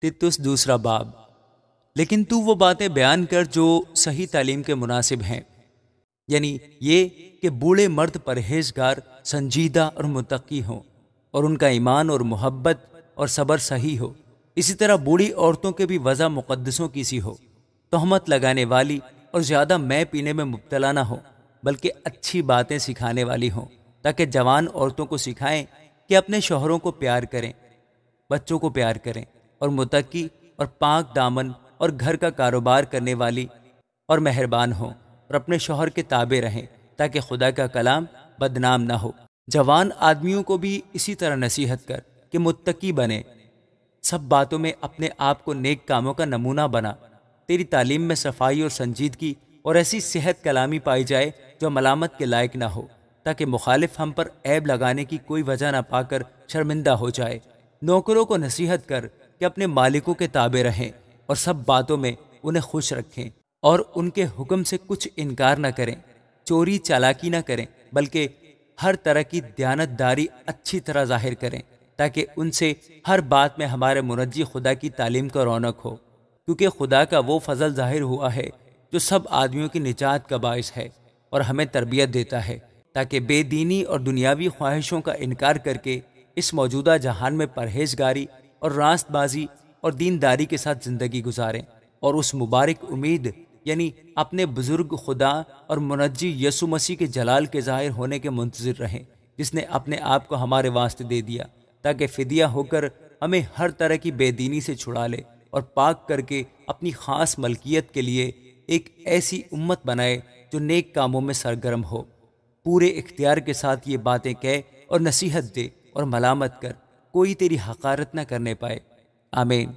تتس دوسرا باب۔ لیکن تو وہ باتیں بیان کر جو صحیح تعلیم کے مناسب ہیں، یعنی یہ کہ بوڑھے مرد پرہیزگار، سنجیدہ اور متقی ہوں، اور ان کا ایمان اور محبت اور صبر صحیح ہو۔ اسی طرح بوڑھی عورتوں کے بھی وضع مقدسوں کی سی ہو، تہمت لگانے والی اور زیادہ مے پینے میں مبتلا نہ ہو، بلکہ اچھی باتیں سکھانے والی ہوں، تاکہ جوان عورتوں کو سکھائیں کہ اپنے شوہروں کو پیار کریں، بچوں کو پیار کریں، اور متقی اور پاک دامن اور گھر کا کاروبار کرنے والی اور مہربان ہوں، اور اپنے شوہر کے تابع رہیں، تاکہ خدا کا کلام بدنام نہ ہو۔ جوان آدمیوں کو بھی اسی طرح نصیحت کر کہ متقی بنے، سب باتوں میں اپنے آپ کو نیک کاموں کا نمونہ بنا۔ تیری تعلیم میں صفائی اور سنجیدگی اور ایسی صحت کلامی پائی جائے جو ملامت کے لائق نہ ہو، تاکہ مخالف ہم پر عیب لگانے کی کوئی وجہ نہ پا کر شرمندہ ہو جائے۔ نوکروں کو نصیحت کر کہ اپنے مالکوں کے تابع رہیں اور سب باتوں میں انہیں خوش رکھیں، اور ان کے حکم سے کچھ انکار نہ کریں، چوری چالاکی نہ کریں، بلکہ ہر طرح کی دیانتداری اچھی طرح ظاہر کریں، تاکہ ان سے ہر بات میں ہمارے منجی خدا کی تعلیم کا رونق ہو، کیونکہ خدا کا وہ فضل ظاہر ہوا ہے جو سب آدمیوں کی نجات کا باعث ہے اور ہمیں تربیت دیتا ہے، تاکہ بے دینی اور دنیاوی خواہشوں کا انکار کر کے اس موجودہ جہان میں پرہیزگاری اور راست بازی اور دینداری کے ساتھ زندگی گزاریں، اور اس مبارک امید یعنی اپنے بزرگ خدا اور منجی یسوع مسیح کے جلال کے ظاہر ہونے کے منتظر رہیں، جس نے اپنے آپ کو ہمارے واسطے دے دیا، تاکہ فدیہ ہو کر ہمیں ہر طرح کی بے دینی سے چھڑا لے، اور پاک کر کے اپنی خاص ملکیت کے لیے ایک ایسی امت بنائے جو نیک کاموں میں سرگرم ہو۔ پورے اختیار کے ساتھ یہ باتیں کہہ اور نصیحت دے اور ملامت کر، کوئی تیری حقارت نہ کرنے پائے۔ آمین۔